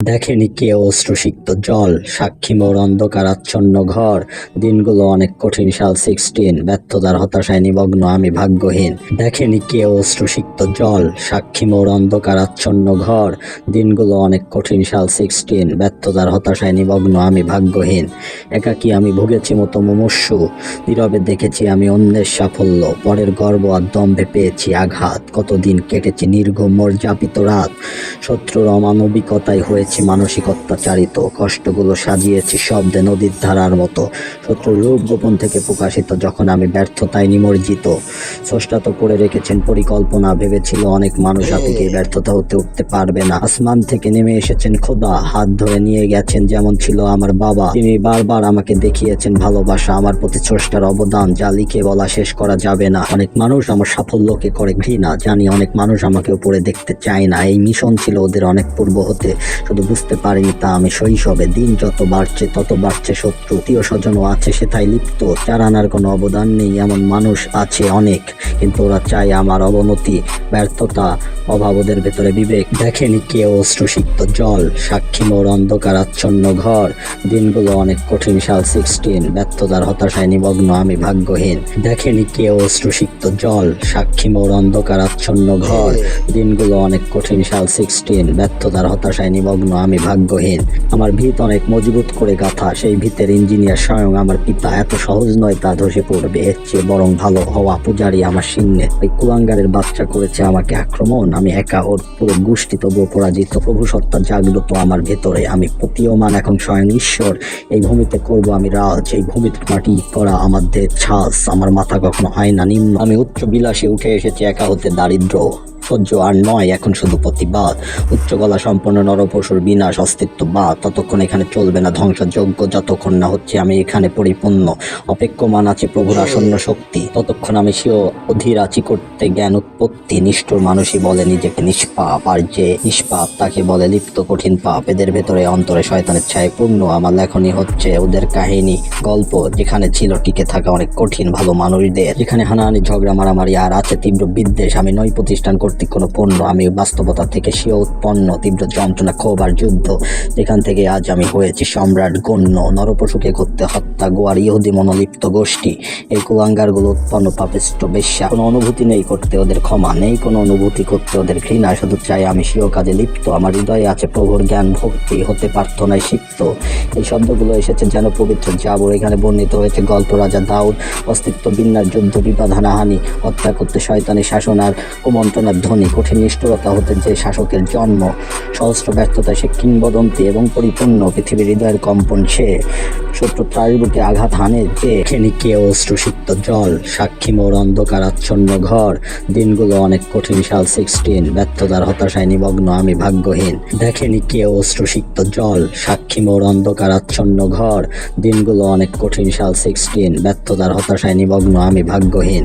দেখেনি কে অশ্রুসিক্ত জল, সাক্ষী মোর অন্ধকারাচ্ছন্ন ঘর। দিনগুলো অনেক কঠিন, সাল 16, ব্যর্থতার হতাশায় নিমগ্ন আমি ভাগ্যহীন। দেখেনি কে অশ্রুসিক্ত জল, সাক্ষী মোর অন্ধকারাচ্ছন্ন ঘর। দিনগুলো অনেক কঠিন, সাল 16, ব্যর্থতার হতাশায় নিমগ্ন আমি ভাগ্যহীন। একাকী আমি ভুগেছি মতো মুমূর্ষু, নীরবে দেখেছি আমি অন্যের সাফল্য। পরের গর্ব আর দম্ভে পেয়েছি আঘাত, কতদিন কেটেছি নির্ঘুম মর্যাপিত রাত। শত্রুর অমানবিকতায় হয়েছি মানসিক অত্যাচারিত, কষ্টগুলো সাজিয়েছি শব্দে নদীর ধারার মতো। শত্রুর রূপ গোপন থেকে প্রকাশিত যখন আমি ব্যর্থতায় নিমজ্জিত। স্রষ্টা তো করে রেখেছেন পরিকল্পনা, ভেবেছিল অনেক মানুষ থেকে ব্যর্থতা হতে উঠতে পারবে না। আসমান থেকে নেমে এসেছেন খোদা, হাত ধরে নিয়ে গেছেন যেমন ছিল আমার বাবা। তিনি বারবার আমাকে দেখিয়েছেন ভালোবাসা, আমার প্রতি স্রষ্টার অবদান যা লিখে বলা শেষ করা যাবে না। অনেক মানুষ আমার সাফল্যকে করে ঘৃণা, জানি অনেক মানুষ আমাকে উপরে দেখতে চায় না। এই মিশন ছিল ওদের অনেক পূর্ব হতে, শুধু বুঝতে পারিনি তা আমি শৈশবে। দিন যত বাড়ছে তত বাড়ছে শত্রু, প্রিয় স্বজনও আছে সেটাই লিপ্ত। চার আনার কোনো অবদান নেই এমন মানুষ আছে অনেক, কিন্তু ওরা চায় আমার অবনতি, ব্যর্থতা, অভাব, ওদের ভেতরে বিবেক। দেখেনি কেউ অশ্রুসিক্ত জল, সাক্ষী মোর অন্ধকারাচ্ছন্ন ঘর। দিনগুলো অনেক কঠিন, সাল 16, ব্যর্থতার হতাশায় নিমগ্ন আমি ভাগ্যহীন। দেখেনি কেউ অশ্রুসিক্ত জল, সাক্ষী মোর অন্ধকারাচ্ছন্ন ঘর। দিনগুলো অনেক কঠিন, সাল 16, ব্যর্থতার হতাশায় নিমগ্ন আমি ভাগ্যহীন। আমার ভিত অনেক মজবুত করে গাঁথা, সেই ভিতের ইঞ্জিনিয়ার স্বয়ং আমার পিতা। এত সহজ নয় তা ধসে পড়বে, এর চেয়ে বরং ভালো হওয়া পূজারি আমার সিংহে। ওই কুলাঙ্গারের বাচ্চা করেছে আমাকে আক্রমণ, আমি একা, ওর পুরো গোষ্ঠী তবুও পরাজিত। প্রভু সত্তা জাগ্রত আমার ভেতরে, আমি প্রতীয়মান এখন স্বয়ং ঈশ্বর। এই ভূমিতে করব আমি রাজ, এই ভূমিতে মাটি করা আমার দেহ ছাস। আমার মাথা কখনো হয় না নিম্ন, আমি উচ্চ বিলাসে উঠে এসেছি একা হতে দারিদ্র। সহ্য আর নয় এখন শুধু প্রতিবাদ, উচ্চ গলা সম্পন্ন নরপশুর বিনাশ অস্তিত্ব বাদ। ততক্ষণ এখানে চলবে না ধ্বংসযজ্ঞ, যতক্ষণ না হচ্ছে আমি এখানে পরিপূর্ণ। অপেক্ষমান আছে প্রভুর আসন্ন শক্তি, ততক্ষণ আমি সেও অধীর আছি করতে জ্ঞান উৎপত্তি। নিষ্ঠুর মানুষই বলে নিজেকে নিষ্পাপ, আর যে নিষ্পাপ তাকে বলে লিপ্ত কঠিন পাপ। এদের ভেতরে অন্তরে শয়তানের ছায় পূর্ণ। আমার লেখনী হচ্ছে ওদের কাহিনী গল্প, যেখানে ছিল টিকে থাকা অনেক কঠিন ভালো মানুষদের, যেখানে হানাহানি ঝগড়া মারামারি আর আছে তীব্র বিদ্বেষ। আমি নই প্রতিষ্ঠান কর্তৃক কোনো পণ্য, আমি বাস্তবতা থেকে সেও উৎপন্ন। তীব্র যন্ত্রণা, ক্ষোভ আর যুদ্ধ, যেখান থেকে আজ আমি হয়েছি সম্রাট গণ্য। নরপশুকে করতে হত্যা, গোয়ার ইহুদি মনোলিপ্ত গোষ্ঠী। এই কুলাঙ্গারগুলো উৎপন্ন পাপিষ্ট বেশ্যা। কোনো অনুভূতি নেই করতে ওদের ক্ষমা, নেই কোনো অনুভূতি করতে ওদের ঘৃণা। শুধু চাই আমি সেও কাজে লিপ্ত। আমার হৃদয়ে আছে প্রভুর জ্ঞান ভক্তি, হতে প্রার্থনায় সিক্ত। এই শব্দগুলো এসেছে যেন পবিত্র জাবর। এখানে বর্ণিত হয়েছে গল্প রাজা দাউদ, অস্তিত্ব বিন্যাস, যুদ্ধ, বিবাদ, হানাহানি, হত্যা করতে শয়তানি শাসন আর কুমন্ত্রণার ধ্বনি। কঠিন নিষ্ঠুরতা হতে যে শাসকের জন্ম, সহস্র ব্যর্থতা সে কিংবদন্তি এবং পরিপূর্ণ। পৃথিবীর হৃদয়ের কম্পন সে, শত্রু ত্রাস বুকে আঘাত হানে যে। দেখেনি কে অশ্রুসিক্ত জল, সাক্ষী মোর অন্ধকারাচ্ছন্ন ঘর। দিনগুলো অনেক কঠিন, সাল 16, ব্যর্থতার হতাশায় নিমগ্ন আমি ভাগ্যহীন। দেখেনি কে অশ্রুসিক্ত জল, সাক্ষী মোর অন্ধকারাচ্ছন্ন ঘর। দিনগুলো অনেক কঠিন, সাল 16, ব্যর্থতার হতাশায় নিমগ্ন আমি ভাগ্যহীন।